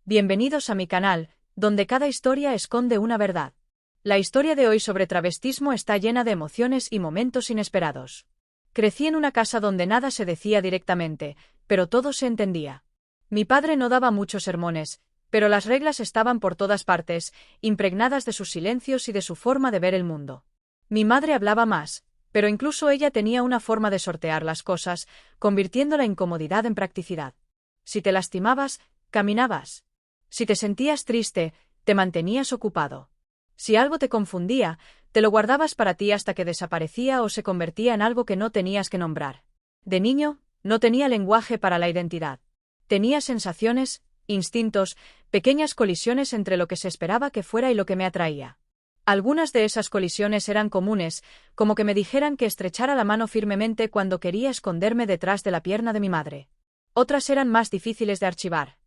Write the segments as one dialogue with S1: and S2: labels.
S1: Bienvenidos a mi canal, donde cada historia esconde una verdad. La historia de hoy sobre travestismo está llena de emociones y momentos inesperados. Crecí en una casa donde nada se decía directamente, pero todo se entendía. Mi padre no daba muchos sermones, pero las reglas estaban por todas partes, impregnadas de sus silencios y de su forma de ver el mundo. Mi madre hablaba más, pero incluso ella tenía una forma de sortear las cosas, convirtiendo la incomodidad en practicidad. Si te lastimabas, caminabas. Si te sentías triste, te mantenías ocupado. Si algo te confundía, te lo guardabas para ti hasta que desaparecía o se convertía en algo que no tenías que nombrar. De niño, no tenía lenguaje para la identidad. Tenía sensaciones, instintos, pequeñas colisiones entre lo que se esperaba que fuera y lo que me atraía. Algunas de esas colisiones eran comunes, como que me dijeran que estrechara la mano firmemente cuando quería esconderme detrás de la pierna de mi madre. Otras eran más difíciles de archivar.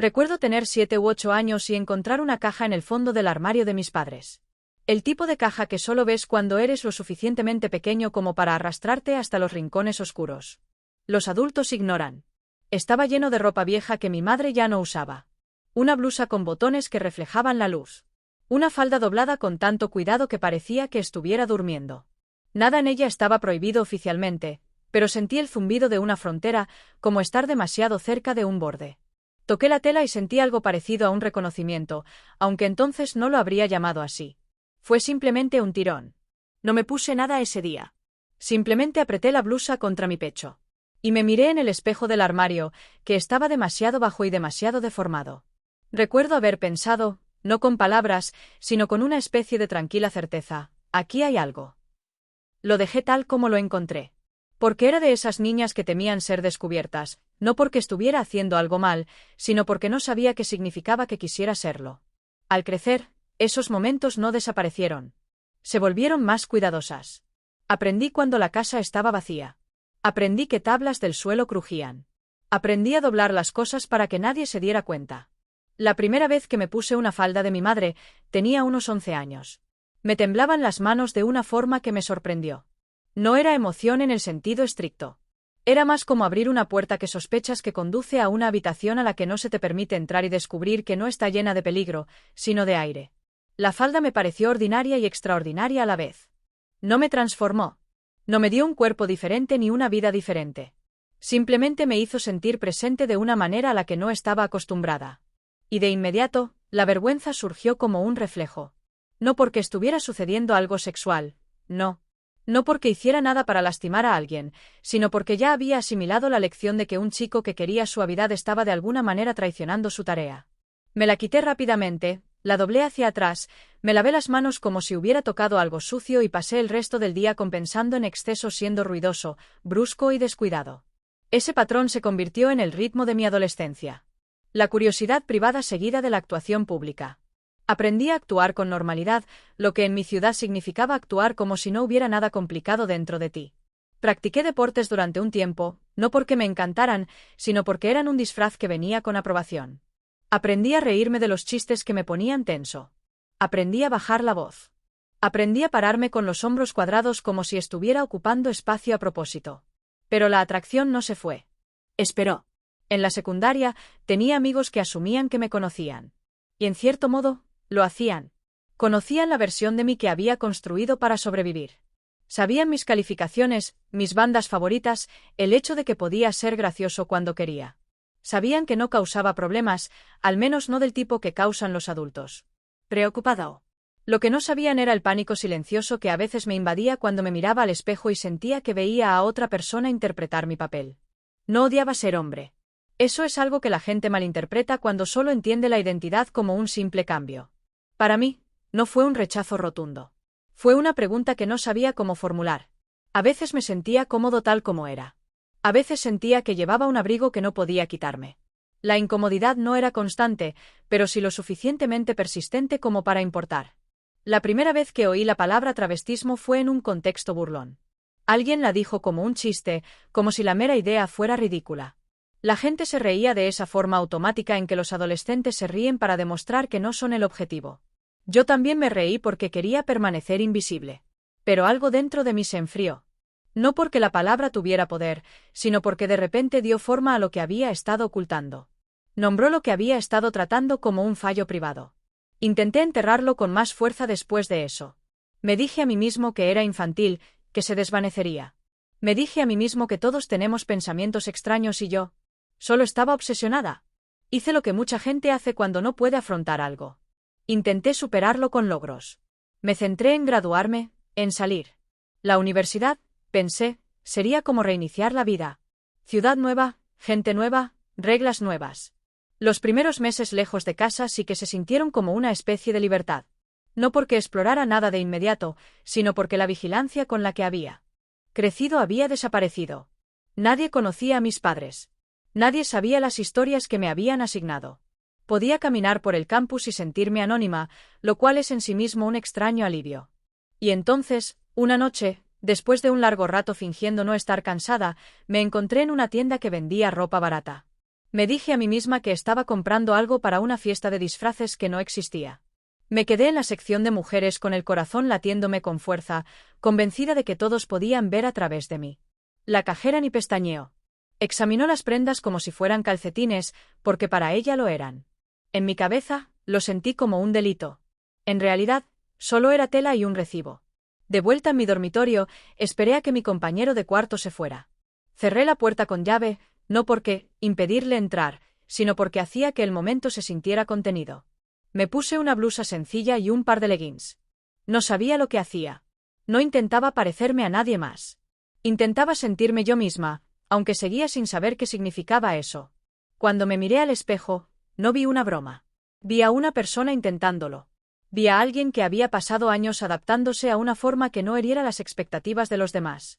S1: Recuerdo tener 7 u 8 años y encontrar una caja en el fondo del armario de mis padres. El tipo de caja que solo ves cuando eres lo suficientemente pequeño como para arrastrarte hasta los rincones oscuros. Los adultos ignoran. Estaba lleno de ropa vieja que mi madre ya no usaba. Una blusa con botones que reflejaban la luz. Una falda doblada con tanto cuidado que parecía que estuviera durmiendo. Nada en ella estaba prohibido oficialmente, pero sentí el zumbido de una frontera, como estar demasiado cerca de un borde. Toqué la tela y sentí algo parecido a un reconocimiento, aunque entonces no lo habría llamado así. Fue simplemente un tirón. No me puse nada ese día. Simplemente apreté la blusa contra mi pecho. Y me miré en el espejo del armario, que estaba demasiado bajo y demasiado deformado. Recuerdo haber pensado, no con palabras, sino con una especie de tranquila certeza, aquí hay algo. Lo dejé tal como lo encontré. Porque era de esas niñas que temían ser descubiertas, no porque estuviera haciendo algo mal, sino porque no sabía qué significaba que quisiera serlo. Al crecer, esos momentos no desaparecieron. Se volvieron más cuidadosas. Aprendí cuando la casa estaba vacía. Aprendí que tablas del suelo crujían. Aprendí a doblar las cosas para que nadie se diera cuenta. La primera vez que me puse una falda de mi madre, tenía unos 11 años. Me temblaban las manos de una forma que me sorprendió. No era emoción en el sentido estricto. Era más como abrir una puerta que sospechas que conduce a una habitación a la que no se te permite entrar y descubrir que no está llena de peligro, sino de aire. La falda me pareció ordinaria y extraordinaria a la vez. No me transformó. No me dio un cuerpo diferente ni una vida diferente. Simplemente me hizo sentir presente de una manera a la que no estaba acostumbrada. Y de inmediato, la vergüenza surgió como un reflejo. No porque estuviera sucediendo algo sexual, no. No porque hiciera nada para lastimar a alguien, sino porque ya había asimilado la lección de que un chico que quería suavidad estaba de alguna manera traicionando su tarea. Me la quité rápidamente, la doblé hacia atrás, me lavé las manos como si hubiera tocado algo sucio y pasé el resto del día compensando en exceso siendo ruidoso, brusco y descuidado. Ese patrón se convirtió en el ritmo de mi adolescencia. La curiosidad privada seguida de la actuación pública. Aprendí a actuar con normalidad, lo que en mi ciudad significaba actuar como si no hubiera nada complicado dentro de ti. Practiqué deportes durante un tiempo, no porque me encantaran, sino porque eran un disfraz que venía con aprobación. Aprendí a reírme de los chistes que me ponían tenso. Aprendí a bajar la voz. Aprendí a pararme con los hombros cuadrados como si estuviera ocupando espacio a propósito. Pero la atracción no se fue. Esperó. En la secundaria, tenía amigos que asumían que me conocían. Y en cierto modo, lo hacían. Conocían la versión de mí que había construido para sobrevivir. Sabían mis calificaciones, mis bandas favoritas, el hecho de que podía ser gracioso cuando quería. Sabían que no causaba problemas, al menos no del tipo que causan los adultos. Preocupado. Lo que no sabían era el pánico silencioso que a veces me invadía cuando me miraba al espejo y sentía que veía a otra persona interpretar mi papel. No odiaba ser hombre. Eso es algo que la gente malinterpreta cuando solo entiende la identidad como un simple cambio. Para mí, no fue un rechazo rotundo. Fue una pregunta que no sabía cómo formular. A veces me sentía cómodo tal como era. A veces sentía que llevaba un abrigo que no podía quitarme. La incomodidad no era constante, pero sí lo suficientemente persistente como para importar. La primera vez que oí la palabra travestismo fue en un contexto burlón. Alguien la dijo como un chiste, como si la mera idea fuera ridícula. La gente se reía de esa forma automática en que los adolescentes se ríen para demostrar que no son el objetivo. Yo también me reí porque quería permanecer invisible. Pero algo dentro de mí se enfrió. No porque la palabra tuviera poder, sino porque de repente dio forma a lo que había estado ocultando. Nombró lo que había estado tratando como un fallo privado. Intenté enterrarlo con más fuerza después de eso. Me dije a mí mismo que era infantil, que se desvanecería. Me dije a mí mismo que todos tenemos pensamientos extraños y yo solo estaba obsesionada. Hice lo que mucha gente hace cuando no puede afrontar algo. Intenté superarlo con logros. Me centré en graduarme, en salir. La universidad, pensé, sería como reiniciar la vida. Ciudad nueva, gente nueva, reglas nuevas. Los primeros meses lejos de casa sí que se sintieron como una especie de libertad. No porque explorara nada de inmediato, sino porque la vigilancia con la que había crecido había desaparecido. Nadie conocía a mis padres. Nadie sabía las historias que me habían asignado. Podía caminar por el campus y sentirme anónima, lo cual es en sí mismo un extraño alivio. Y entonces, una noche, después de un largo rato fingiendo no estar cansada, me encontré en una tienda que vendía ropa barata. Me dije a mí misma que estaba comprando algo para una fiesta de disfraces que no existía. Me quedé en la sección de mujeres con el corazón latiéndome con fuerza, convencida de que todos podían ver a través de mí. La cajera ni pestañeó. Examinó las prendas como si fueran calcetines, porque para ella lo eran. En mi cabeza, lo sentí como un delito. En realidad, solo era tela y un recibo. De vuelta en mi dormitorio, esperé a que mi compañero de cuarto se fuera. Cerré la puerta con llave, no porque impedirle entrar, sino porque hacía que el momento se sintiera contenido. Me puse una blusa sencilla y un par de leggings. No sabía lo que hacía. No intentaba parecerme a nadie más. Intentaba sentirme yo misma, aunque seguía sin saber qué significaba eso. Cuando me miré al espejo, no vi una broma. Vi a una persona intentándolo. Vi a alguien que había pasado años adaptándose a una forma que no hiriera las expectativas de los demás.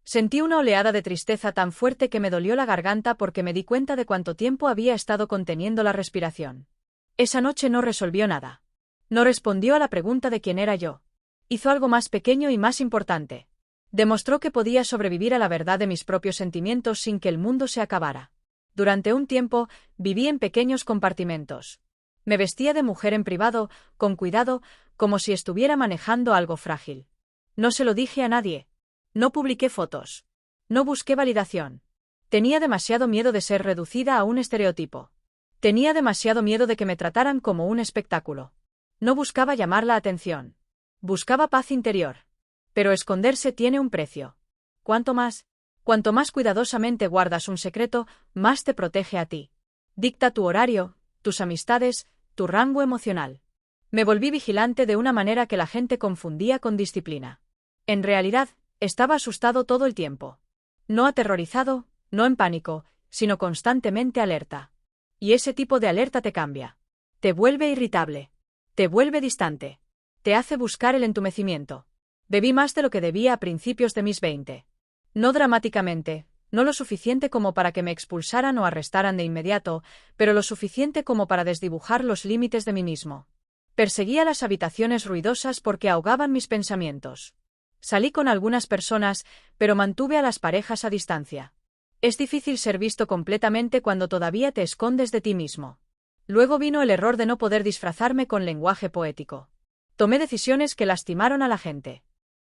S1: Sentí una oleada de tristeza tan fuerte que me dolió la garganta porque me di cuenta de cuánto tiempo había estado conteniendo la respiración. Esa noche no resolvió nada. No respondió a la pregunta de quién era yo. Hizo algo más pequeño y más importante. Demostró que podía sobrevivir a la verdad de mis propios sentimientos sin que el mundo se acabara. Durante un tiempo, viví en pequeños compartimentos. Me vestía de mujer en privado, con cuidado, como si estuviera manejando algo frágil. No se lo dije a nadie. No publiqué fotos. No busqué validación. Tenía demasiado miedo de ser reducida a un estereotipo. Tenía demasiado miedo de que me trataran como un espectáculo. No buscaba llamar la atención. Buscaba paz interior. Pero esconderse tiene un precio. Cuanto más cuidadosamente guardas un secreto, más te protege a ti. Dicta tu horario, tus amistades, tu rango emocional. Me volví vigilante de una manera que la gente confundía con disciplina. En realidad, estaba asustado todo el tiempo. No aterrorizado, no en pánico, sino constantemente alerta. Y ese tipo de alerta te cambia. Te vuelve irritable. Te vuelve distante. Te hace buscar el entumecimiento. Bebí más de lo que debía a principios de mis 20. No dramáticamente, no lo suficiente como para que me expulsaran o arrestaran de inmediato, pero lo suficiente como para desdibujar los límites de mí mismo. Perseguía las habitaciones ruidosas porque ahogaban mis pensamientos. Salí con algunas personas, pero mantuve a las parejas a distancia. Es difícil ser visto completamente cuando todavía te escondes de ti mismo. Luego vino el error de no poder disfrazarme con lenguaje poético. Tomé decisiones que lastimaron a la gente.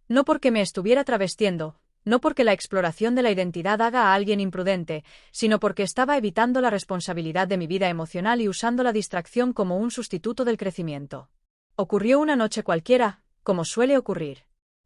S1: No porque me estuviera travestiendo, no porque la exploración de la identidad haga a alguien imprudente, sino porque estaba evitando la responsabilidad de mi vida emocional y usando la distracción como un sustituto del crecimiento. Ocurrió una noche cualquiera, como suele ocurrir.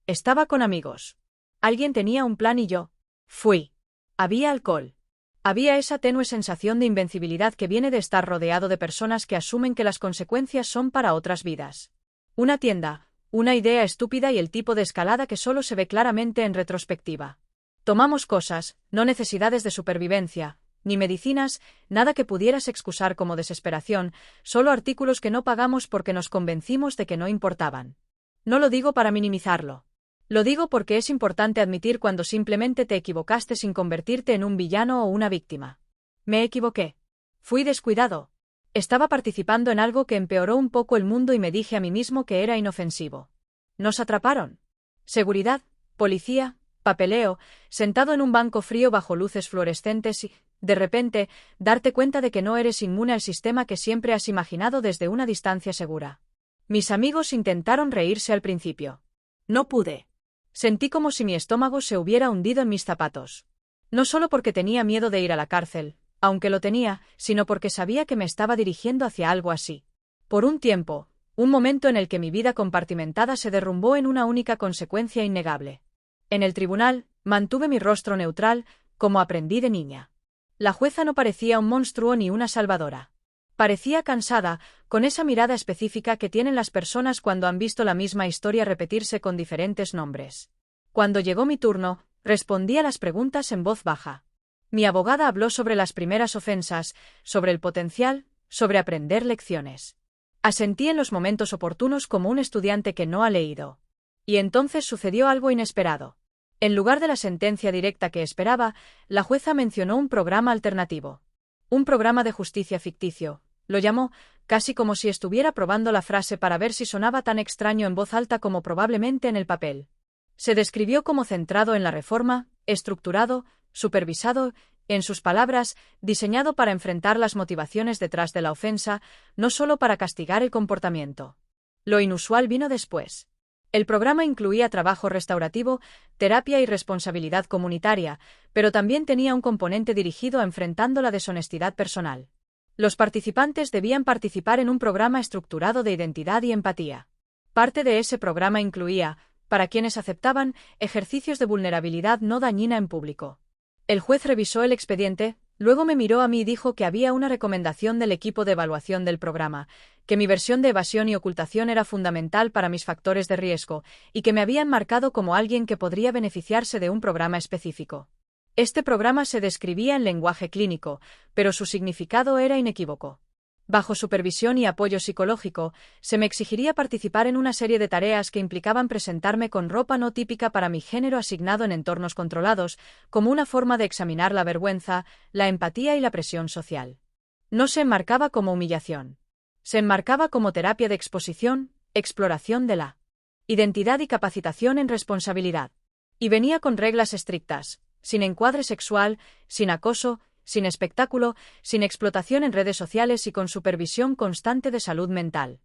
S1: Estaba con amigos. Alguien tenía un plan y yo fui. Había alcohol. Había esa tenue sensación de invencibilidad que viene de estar rodeado de personas que asumen que las consecuencias son para otras vidas. Una tienda, una idea estúpida y el tipo de escalada que solo se ve claramente en retrospectiva. Tomamos cosas, no necesidades de supervivencia, ni medicinas, nada que pudieras excusar como desesperación, solo artículos que no pagamos porque nos convencimos de que no importaban. No lo digo para minimizarlo. Lo digo porque es importante admitir cuando simplemente te equivocaste sin convertirte en un villano o una víctima. Me equivoqué. Fui descuidado. Estaba participando en algo que empeoró un poco el mundo y me dije a mí mismo que era inofensivo. Nos atraparon. Seguridad, policía, papeleo, sentado en un banco frío bajo luces fluorescentes y, de repente, darte cuenta de que no eres inmune al sistema que siempre has imaginado desde una distancia segura. Mis amigos intentaron reírse al principio. No pude. Sentí como si mi estómago se hubiera hundido en mis zapatos. No solo porque tenía miedo de ir a la cárcel, aunque lo tenía, sino porque sabía que me estaba dirigiendo hacia algo así. Por un tiempo, un momento en el que mi vida compartimentada se derrumbó en una única consecuencia innegable. En el tribunal, mantuve mi rostro neutral, como aprendí de niña. La jueza no parecía un monstruo ni una salvadora. Parecía cansada, con esa mirada específica que tienen las personas cuando han visto la misma historia repetirse con diferentes nombres. Cuando llegó mi turno, respondí a las preguntas en voz baja. Mi abogada habló sobre las primeras ofensas, sobre el potencial, sobre aprender lecciones. Asentí en los momentos oportunos como un estudiante que no ha leído. Y entonces sucedió algo inesperado. En lugar de la sentencia directa que esperaba, la jueza mencionó un programa alternativo. Un programa de justicia ficticio, lo llamó, casi como si estuviera probando la frase para ver si sonaba tan extraño en voz alta como probablemente en el papel. Se describió como centrado en la reforma, estructurado, supervisado, en sus palabras, diseñado para enfrentar las motivaciones detrás de la ofensa, no solo para castigar el comportamiento. Lo inusual vino después. El programa incluía trabajo restaurativo, terapia y responsabilidad comunitaria, pero también tenía un componente dirigido a enfrentando la deshonestidad personal. Los participantes debían participar en un programa estructurado de identidad y empatía. Parte de ese programa incluía, para quienes aceptaban, ejercicios de vulnerabilidad no dañina en público. El juez revisó el expediente, luego me miró a mí y dijo que había una recomendación del equipo de evaluación del programa, que mi versión de evasión y ocultación era fundamental para mis factores de riesgo, y que me habían marcado como alguien que podría beneficiarse de un programa específico. Este programa se describía en lenguaje clínico, pero su significado era inequívoco. Bajo supervisión y apoyo psicológico, se me exigiría participar en una serie de tareas que implicaban presentarme con ropa no típica para mi género asignado en entornos controlados, como una forma de examinar la vergüenza, la empatía y la presión social. No se enmarcaba como humillación. Se enmarcaba como terapia de exposición, exploración de la identidad y capacitación en responsabilidad. Y venía con reglas estrictas, sin encuadre sexual, sin acoso, sin espectáculo, sin explotación en redes sociales y con supervisión constante de salud mental.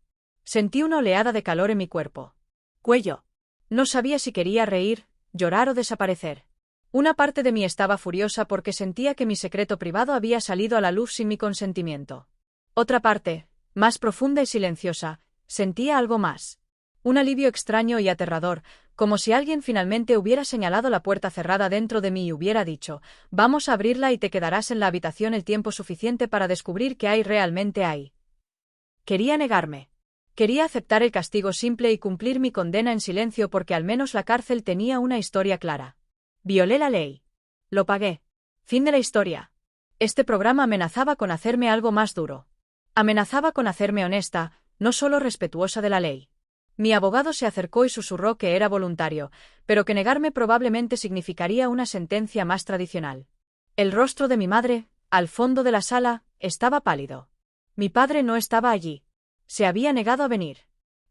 S1: Sentí una oleada de calor en mi cuerpo. Cuello. No sabía si quería reír, llorar o desaparecer. Una parte de mí estaba furiosa porque sentía que mi secreto privado había salido a la luz sin mi consentimiento. Otra parte, más profunda y silenciosa, sentía algo más. Un alivio extraño y aterrador, como si alguien finalmente hubiera señalado la puerta cerrada dentro de mí y hubiera dicho, vamos a abrirla y te quedarás en la habitación el tiempo suficiente para descubrir qué hay realmente ahí. Quería negarme. Quería aceptar el castigo simple y cumplir mi condena en silencio porque al menos la cárcel tenía una historia clara. Violé la ley. Lo pagué. Fin de la historia. Este programa amenazaba con hacerme algo más duro. Amenazaba con hacerme honesta, no solo respetuosa de la ley. Mi abogado se acercó y susurró que era voluntario, pero que negarme probablemente significaría una sentencia más tradicional. El rostro de mi madre, al fondo de la sala, estaba pálido. Mi padre no estaba allí. Se había negado a venir.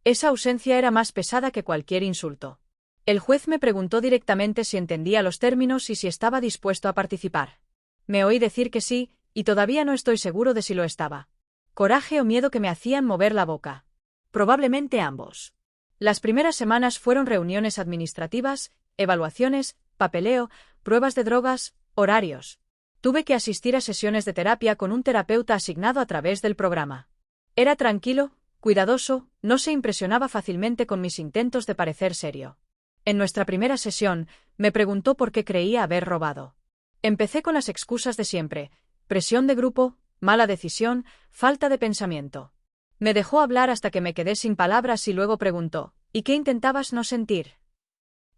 S1: Esa ausencia era más pesada que cualquier insulto. El juez me preguntó directamente si entendía los términos y si estaba dispuesto a participar. Me oí decir que sí, y todavía no estoy seguro de si lo estaba. Coraje o miedo que me hacían mover la boca. Probablemente ambos. Las primeras semanas fueron reuniones administrativas, evaluaciones, papeleo, pruebas de drogas, horarios. Tuve que asistir a sesiones de terapia con un terapeuta asignado a través del programa. Era tranquilo, cuidadoso, no se impresionaba fácilmente con mis intentos de parecer serio. En nuestra primera sesión, me preguntó por qué creía haber robado. Empecé con las excusas de siempre: presión de grupo, mala decisión, falta de pensamiento. Me dejó hablar hasta que me quedé sin palabras y luego preguntó, ¿y qué intentabas no sentir?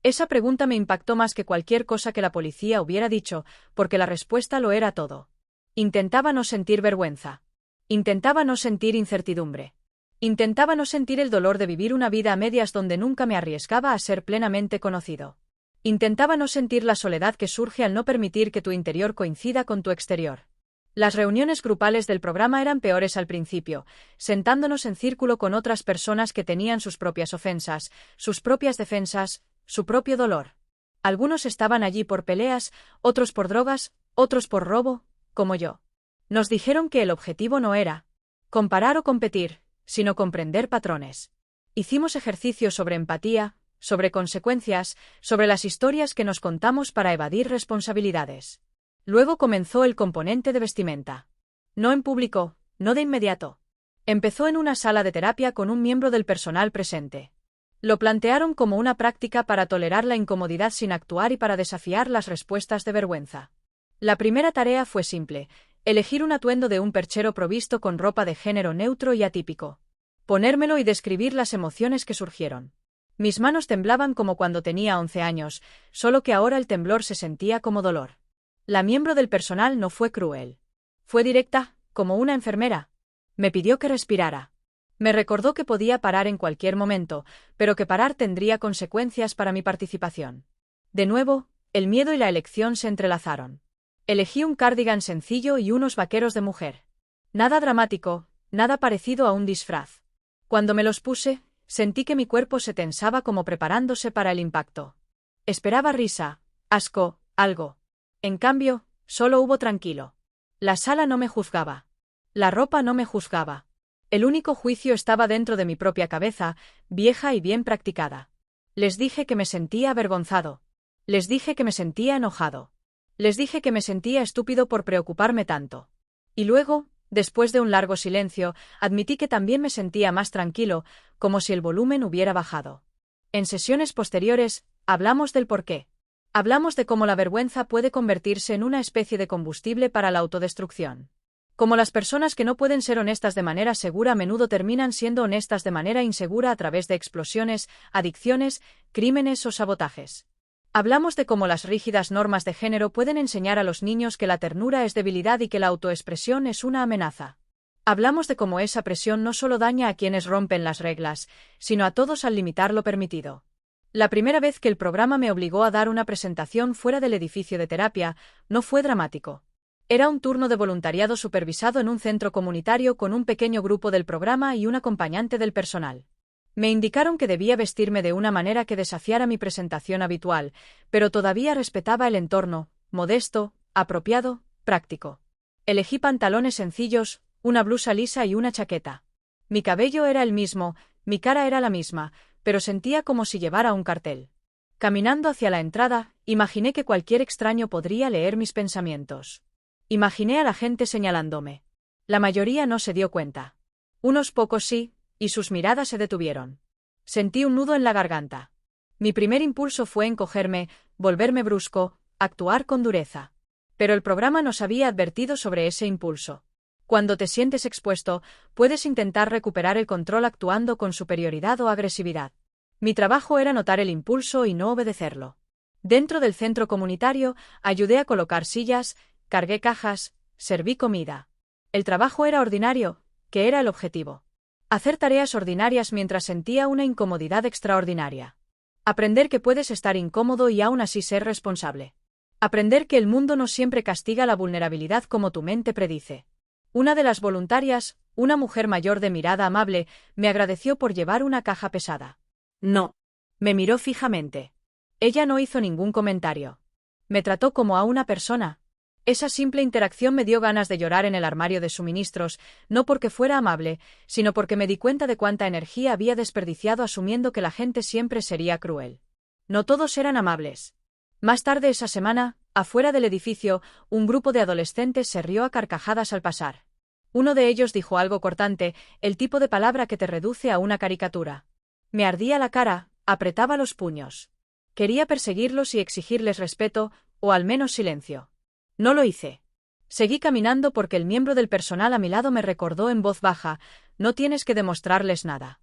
S1: Esa pregunta me impactó más que cualquier cosa que la policía hubiera dicho, porque la respuesta lo era todo. Intentaba no sentir vergüenza. Intentaba no sentir incertidumbre. Intentaba no sentir el dolor de vivir una vida a medias donde nunca me arriesgaba a ser plenamente conocido. Intentaba no sentir la soledad que surge al no permitir que tu interior coincida con tu exterior. Las reuniones grupales del programa eran peores al principio, sentándonos en círculo con otras personas que tenían sus propias ofensas, sus propias defensas, su propio dolor. Algunos estaban allí por peleas, otros por drogas, otros por robo, como yo. Nos dijeron que el objetivo no era comparar o competir, sino comprender patrones. Hicimos ejercicios sobre empatía, sobre consecuencias, sobre las historias que nos contamos para evadir responsabilidades. Luego comenzó el componente de vestimenta. No en público, no de inmediato. Empezó en una sala de terapia con un miembro del personal presente. Lo plantearon como una práctica para tolerar la incomodidad sin actuar y para desafiar las respuestas de vergüenza. La primera tarea fue simple: elegir un atuendo de un perchero provisto con ropa de género neutro y atípico. Ponérmelo y describir las emociones que surgieron. Mis manos temblaban como cuando tenía 11 años, solo que ahora el temblor se sentía como dolor. La miembro del personal no fue cruel. Fue directa, como una enfermera. Me pidió que respirara. Me recordó que podía parar en cualquier momento, pero que parar tendría consecuencias para mi participación. De nuevo, el miedo y la elección se entrelazaron. Elegí un cardigan sencillo y unos vaqueros de mujer. Nada dramático, nada parecido a un disfraz. Cuando me los puse, sentí que mi cuerpo se tensaba como preparándose para el impacto. Esperaba risa, asco, algo. En cambio, solo hubo tranquilo. La sala no me juzgaba. La ropa no me juzgaba. El único juicio estaba dentro de mi propia cabeza, vieja y bien practicada. Les dije que me sentía avergonzado. Les dije que me sentía enojado. Les dije que me sentía estúpido por preocuparme tanto. Y luego, después de un largo silencio, admití que también me sentía más tranquilo, como si el volumen hubiera bajado. En sesiones posteriores, hablamos del porqué. Hablamos de cómo la vergüenza puede convertirse en una especie de combustible para la autodestrucción. Como las personas que no pueden ser honestas de manera segura a menudo terminan siendo honestas de manera insegura a través de explosiones, adicciones, crímenes o sabotajes. Hablamos de cómo las rígidas normas de género pueden enseñar a los niños que la ternura es debilidad y que la autoexpresión es una amenaza. Hablamos de cómo esa presión no solo daña a quienes rompen las reglas, sino a todos al limitar lo permitido. La primera vez que el programa me obligó a dar una presentación fuera del edificio de terapia, no fue dramático. Era un turno de voluntariado supervisado en un centro comunitario con un pequeño grupo del programa y un acompañante del personal. Me indicaron que debía vestirme de una manera que desafiara mi presentación habitual, pero todavía respetaba el entorno, modesto, apropiado, práctico. Elegí pantalones sencillos, una blusa lisa y una chaqueta. Mi cabello era el mismo, mi cara era la misma, pero sentía como si llevara un cartel. Caminando hacia la entrada, imaginé que cualquier extraño podría leer mis pensamientos. Imaginé a la gente señalándome. La mayoría no se dio cuenta. Unos pocos sí, y sus miradas se detuvieron. Sentí un nudo en la garganta. Mi primer impulso fue encogerme, volverme brusco, actuar con dureza. Pero el programa nos había advertido sobre ese impulso. Cuando te sientes expuesto, puedes intentar recuperar el control actuando con superioridad o agresividad. Mi trabajo era notar el impulso y no obedecerlo. Dentro del centro comunitario, ayudé a colocar sillas, cargué cajas, serví comida. El trabajo era ordinario, que era el objetivo. Hacer tareas ordinarias mientras sentía una incomodidad extraordinaria. Aprender que puedes estar incómodo y aún así ser responsable. Aprender que el mundo no siempre castiga la vulnerabilidad como tu mente predice. Una de las voluntarias, una mujer mayor de mirada amable, me agradeció por llevar una caja pesada. No. Me miró fijamente. Ella no hizo ningún comentario. Me trató como a una persona. Esa simple interacción me dio ganas de llorar en el armario de suministros, no porque fuera amable, sino porque me di cuenta de cuánta energía había desperdiciado asumiendo que la gente siempre sería cruel. No todos eran amables. Más tarde esa semana, afuera del edificio, un grupo de adolescentes se rió a carcajadas al pasar. Uno de ellos dijo algo cortante, el tipo de palabra que te reduce a una caricatura. Me ardía la cara, apretaba los puños. Quería perseguirlos y exigirles respeto, o al menos silencio. No lo hice. Seguí caminando porque el miembro del personal a mi lado me recordó en voz baja, no tienes que demostrarles nada.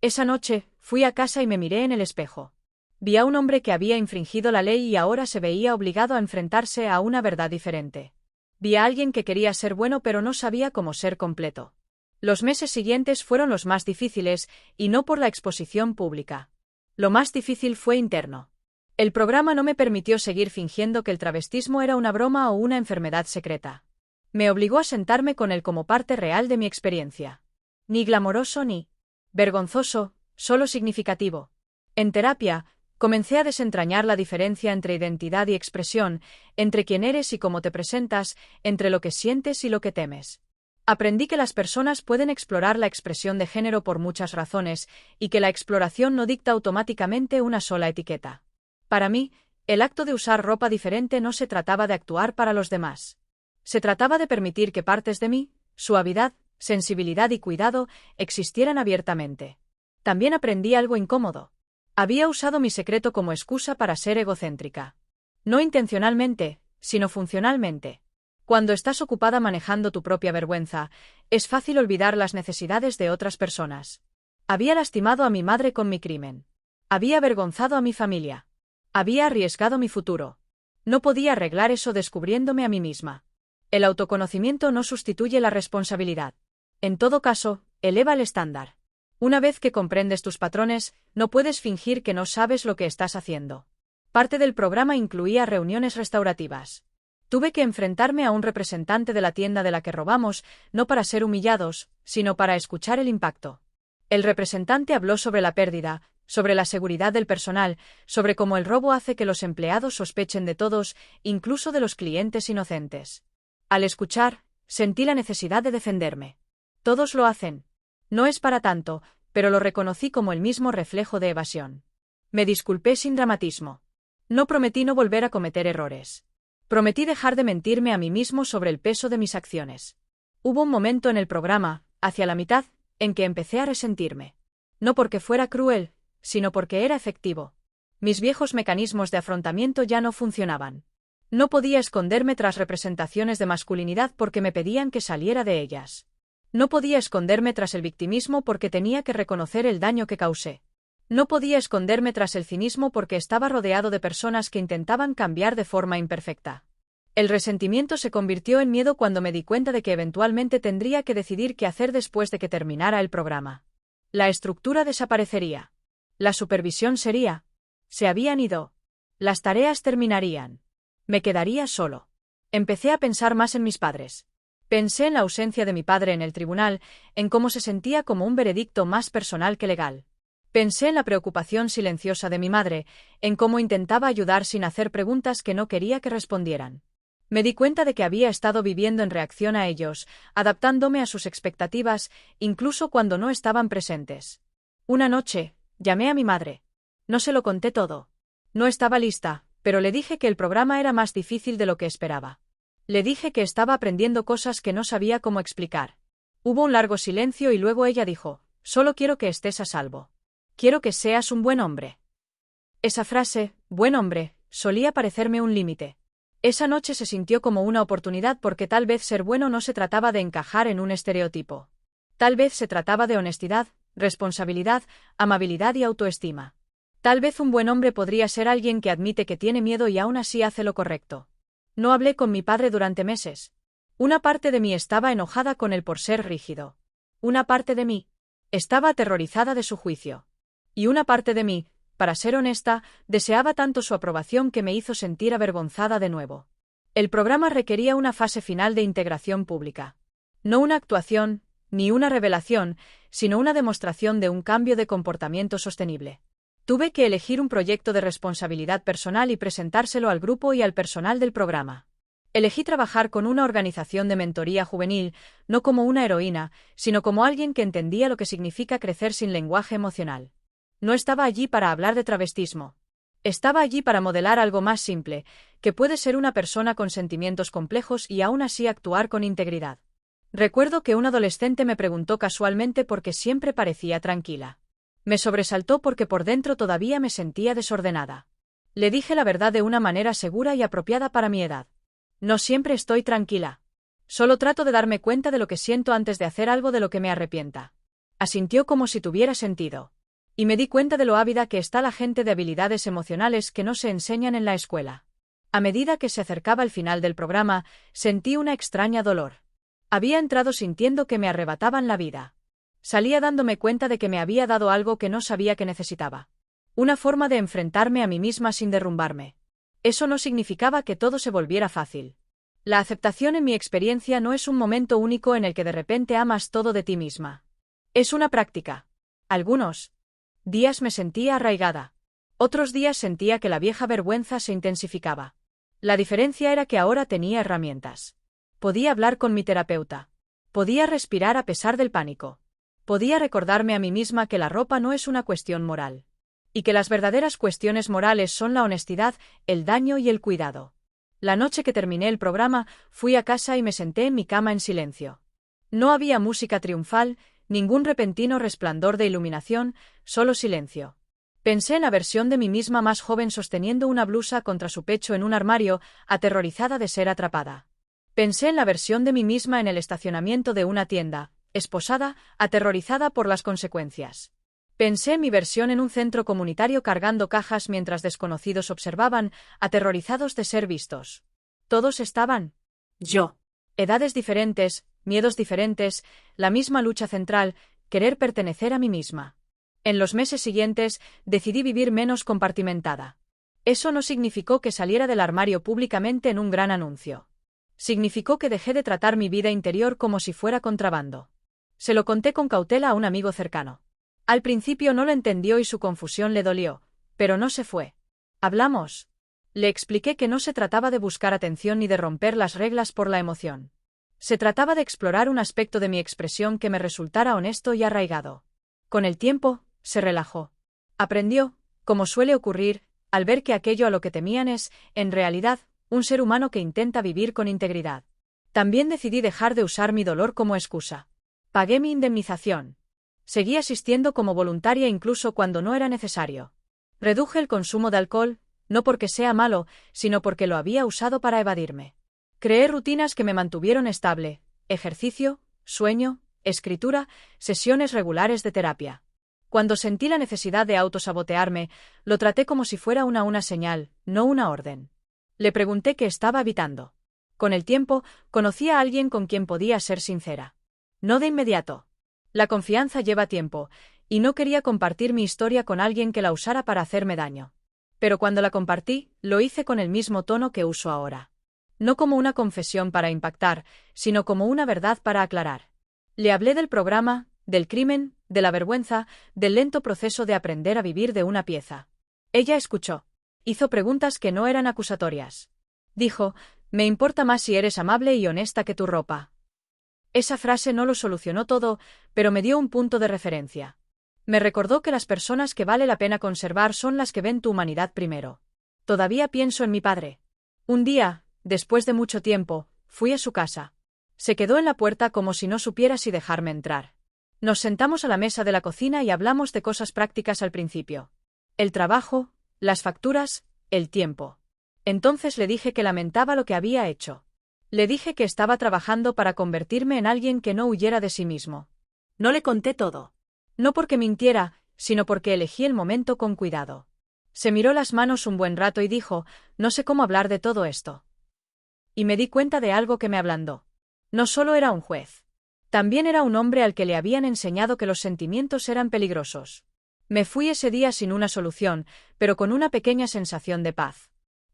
S1: Esa noche, fui a casa y me miré en el espejo. Vi a un hombre que había infringido la ley y ahora se veía obligado a enfrentarse a una verdad diferente. Vi a alguien que quería ser bueno pero no sabía cómo ser completo. Los meses siguientes fueron los más difíciles, y no por la exposición pública. Lo más difícil fue interno. El programa no me permitió seguir fingiendo que el travestismo era una broma o una enfermedad secreta. Me obligó a sentarme con él como parte real de mi experiencia. Ni glamoroso ni vergonzoso, solo significativo. En terapia, comencé a desentrañar la diferencia entre identidad y expresión, entre quién eres y cómo te presentas, entre lo que sientes y lo que temes. Aprendí que las personas pueden explorar la expresión de género por muchas razones, y que la exploración no dicta automáticamente una sola etiqueta. Para mí, El acto de usar ropa diferente no se trataba de actuar para los demás. Se trataba de permitir que partes de mí, suavidad, sensibilidad y cuidado, existieran abiertamente. También aprendí algo incómodo. Había usado mi secreto como excusa para ser egocéntrica. No intencionalmente, sino funcionalmente. Cuando estás ocupada manejando tu propia vergüenza, es fácil olvidar las necesidades de otras personas. Había lastimado a mi madre con mi crimen. Había avergonzado a mi familia. Había arriesgado mi futuro. No podía arreglar eso descubriéndome a mí misma. El autoconocimiento no sustituye la responsabilidad. En todo caso, eleva el estándar. Una vez que comprendes tus patrones, no puedes fingir que no sabes lo que estás haciendo. Parte del programa incluía reuniones restaurativas. Tuve que enfrentarme a un representante de la tienda de la que robamos, no para ser humillados, sino para escuchar el impacto. El representante habló sobre la pérdida, sobre la seguridad del personal, sobre cómo el robo hace que los empleados sospechen de todos, incluso de los clientes inocentes. Al escuchar, sentí la necesidad de defenderme. Todos lo hacen. No es para tanto, pero lo reconocí como el mismo reflejo de evasión. Me disculpé sin dramatismo. No prometí no volver a cometer errores. Prometí dejar de mentirme a mí mismo sobre el peso de mis acciones. Hubo un momento en el programa, hacia la mitad, en que empecé a resentirme. No porque fuera cruel, sino porque era efectivo. Mis viejos mecanismos de afrontamiento ya no funcionaban. No podía esconderme tras representaciones de masculinidad porque me pedían que saliera de ellas. No podía esconderme tras el victimismo porque tenía que reconocer el daño que causé. No podía esconderme tras el cinismo porque estaba rodeado de personas que intentaban cambiar de forma imperfecta. El resentimiento se convirtió en miedo cuando me di cuenta de que eventualmente tendría que decidir qué hacer después de que terminara el programa. La estructura desaparecería. La supervisión sería. Se habían ido. Las tareas terminarían. Me quedaría solo. Empecé a pensar más en mis padres. Pensé en la ausencia de mi padre en el tribunal, en cómo se sentía como un veredicto más personal que legal. Pensé en la preocupación silenciosa de mi madre, en cómo intentaba ayudar sin hacer preguntas que no quería que respondieran. Me di cuenta de que había estado viviendo en reacción a ellos, adaptándome a sus expectativas, incluso cuando no estaban presentes. Una noche, llamé a mi madre. No se lo conté todo. No estaba lista, pero le dije que el programa era más difícil de lo que esperaba. Le dije que estaba aprendiendo cosas que no sabía cómo explicar. Hubo un largo silencio y luego ella dijo: «Solo quiero que estés a salvo. Quiero que seas un buen hombre». Esa frase, buen hombre, solía parecerme un límite. Esa noche se sintió como una oportunidad porque tal vez ser bueno no se trataba de encajar en un estereotipo. Tal vez se trataba de honestidad, responsabilidad, amabilidad y autoestima. Tal vez un buen hombre podría ser alguien que admite que tiene miedo y aún así hace lo correcto. No hablé con mi padre durante meses. Una parte de mí estaba enojada con él por ser rígido. Una parte de mí estaba aterrorizada de su juicio. Y una parte de mí, para ser honesta, deseaba tanto su aprobación que me hizo sentir avergonzada de nuevo. El programa requería una fase final de integración pública. No una actuación, ni una revelación, sino una demostración de un cambio de comportamiento sostenible. Tuve que elegir un proyecto de responsabilidad personal y presentárselo al grupo y al personal del programa. Elegí trabajar con una organización de mentoría juvenil, no como una heroína, sino como alguien que entendía lo que significa crecer sin lenguaje emocional. No estaba allí para hablar de travestismo. Estaba allí para modelar algo más simple, que puede ser una persona con sentimientos complejos y aún así actuar con integridad. Recuerdo que un adolescente me preguntó casualmente por qué siempre parecía tranquila. Me sobresaltó porque por dentro todavía me sentía desordenada. Le dije la verdad de una manera segura y apropiada para mi edad. No siempre estoy tranquila. Solo trato de darme cuenta de lo que siento antes de hacer algo de lo que me arrepienta. Asintió como si tuviera sentido. Y me di cuenta de lo ávida que está la gente de habilidades emocionales que no se enseñan en la escuela. A medida que se acercaba el final del programa, sentí una extraña dolor. Había entrado sintiendo que me arrebataban la vida. Salía dándome cuenta de que me había dado algo que no sabía que necesitaba. Una forma de enfrentarme a mí misma sin derrumbarme. Eso no significaba que todo se volviera fácil. La aceptación en mi experiencia no es un momento único en el que de repente amas todo de ti misma. Es una práctica. Algunos días me sentía arraigada. Otros días sentía que la vieja vergüenza se intensificaba. La diferencia era que ahora tenía herramientas. Podía hablar con mi terapeuta. Podía respirar a pesar del pánico. Podía recordarme a mí misma que la ropa no es una cuestión moral. y que las verdaderas cuestiones morales son la honestidad, el daño y el cuidado. La noche que terminé el programa, fui a casa y me senté en mi cama en silencio. No había música triunfal, ningún repentino resplandor de iluminación, solo silencio. Pensé en la versión de mí misma más joven sosteniendo una blusa contra su pecho en un armario, aterrorizada de ser atrapada. Pensé en la versión de mí misma en el estacionamiento de una tienda, esposada, aterrorizada por las consecuencias. Pensé en mi versión en un centro comunitario cargando cajas mientras desconocidos observaban, aterrorizados de ser vistos. Todos estaban. Yo. Edades diferentes, miedos diferentes, la misma lucha central, querer pertenecer a mí misma. En los meses siguientes, decidí vivir menos compartimentada. Eso no significó que saliera del armario públicamente en un gran anuncio. Significó que dejé de tratar mi vida interior como si fuera contrabando. Se lo conté con cautela a un amigo cercano. Al principio no lo entendió y su confusión le dolió, pero no se fue. Hablamos. Le expliqué que no se trataba de buscar atención ni de romper las reglas por la emoción. Se trataba de explorar un aspecto de mi expresión que me resultara honesto y arraigado. Con el tiempo, se relajó. Aprendió, como suele ocurrir, al ver que aquello a lo que temían es, en realidad, un ser humano que intenta vivir con integridad. También decidí dejar de usar mi dolor como excusa. Pagué mi indemnización. Seguí asistiendo como voluntaria incluso cuando no era necesario. Reduje el consumo de alcohol, no porque sea malo, sino porque lo había usado para evadirme. Creé rutinas que me mantuvieron estable: ejercicio, sueño, escritura, sesiones regulares de terapia. Cuando sentí la necesidad de autosabotearme, lo traté como si fuera una señal, no una orden. Le pregunté qué estaba evitando. Con el tiempo, conocí a alguien con quien podía ser sincera. No de inmediato. La confianza lleva tiempo, y no quería compartir mi historia con alguien que la usara para hacerme daño. Pero cuando la compartí, lo hice con el mismo tono que uso ahora. No como una confesión para impactar, sino como una verdad para aclarar. Le hablé del programa, del crimen, de la vergüenza, del lento proceso de aprender a vivir de una pieza. Ella escuchó. Hizo preguntas que no eran acusatorias. Dijo: «Me importa más si eres amable y honesta que tu ropa». Esa frase no lo solucionó todo, pero me dio un punto de referencia. Me recordó que las personas que vale la pena conservar son las que ven tu humanidad primero. Todavía pienso en mi padre. Un día, después de mucho tiempo, fui a su casa. Se quedó en la puerta como si no supiera si dejarme entrar. Nos sentamos a la mesa de la cocina y hablamos de cosas prácticas al principio. El trabajo, las facturas, el tiempo. Entonces le dije que lamentaba lo que había hecho. Le dije que estaba trabajando para convertirme en alguien que no huyera de sí mismo. No le conté todo. No porque mintiera, sino porque elegí el momento con cuidado. Se miró las manos un buen rato y dijo: «No sé cómo hablar de todo esto». Y me di cuenta de algo que me ablandó. No solo era un juez. También era un hombre al que le habían enseñado que los sentimientos eran peligrosos. Me fui ese día sin una solución, pero con una pequeña sensación de paz.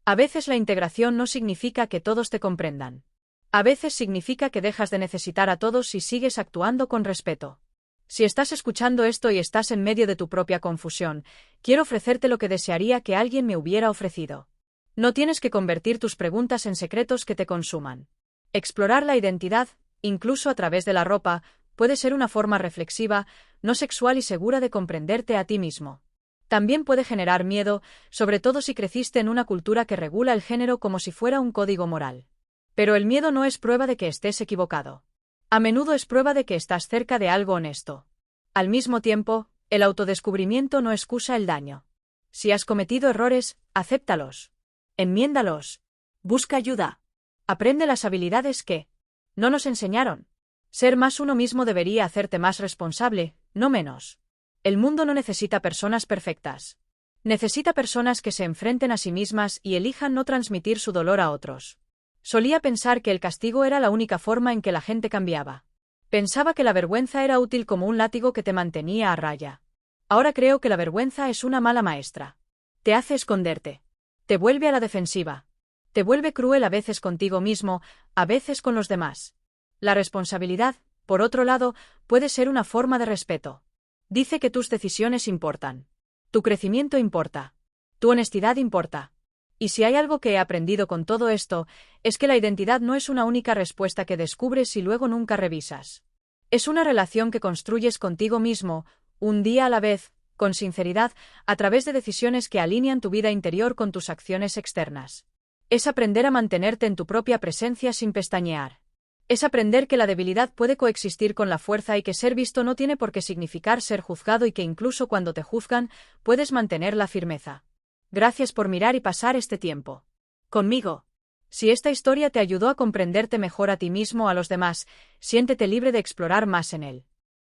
S1: A veces la integración no significa que todos te comprendan. A veces significa que dejas de necesitar a todos y sigues actuando con respeto. Si estás escuchando esto y estás en medio de tu propia confusión, quiero ofrecerte lo que desearía que alguien me hubiera ofrecido. No tienes que convertir tus preguntas en secretos que te consuman. Explorar la identidad, incluso a través de la ropa, puede ser una forma reflexiva, no sexual y segura de comprenderte a ti mismo. También puede generar miedo, sobre todo si creciste en una cultura que regula el género como si fuera un código moral. Pero el miedo no es prueba de que estés equivocado. A menudo es prueba de que estás cerca de algo honesto. Al mismo tiempo, el autodescubrimiento no excusa el daño. Si has cometido errores, acéptalos. Enmiéndalos. Busca ayuda. Aprende las habilidades que no nos enseñaron. Ser más uno mismo debería hacerte más responsable, no menos. El mundo no necesita personas perfectas. Necesita personas que se enfrenten a sí mismas y elijan no transmitir su dolor a otros. Solía pensar que el castigo era la única forma en que la gente cambiaba. Pensaba que la vergüenza era útil como un látigo que te mantenía a raya. Ahora creo que la vergüenza es una mala maestra. Te hace esconderte. Te vuelve a la defensiva. Te vuelve cruel a veces contigo mismo, a veces con los demás. La responsabilidad, por otro lado, puede ser una forma de respeto. Dice que tus decisiones importan. Tu crecimiento importa. Tu honestidad importa. Y si hay algo que he aprendido con todo esto, es que la identidad no es una única respuesta que descubres y luego nunca revisas. Es una relación que construyes contigo mismo, un día a la vez, con sinceridad, a través de decisiones que alinean tu vida interior con tus acciones externas. Es aprender a mantenerte en tu propia presencia sin pestañear. Es aprender que la debilidad puede coexistir con la fuerza y que ser visto no tiene por qué significar ser juzgado y que incluso cuando te juzgan, puedes mantener la firmeza. Gracias por mirar y pasar este tiempo conmigo. Si esta historia te ayudó a comprenderte mejor a ti mismo o a los demás, siéntete libre de explorar más en él.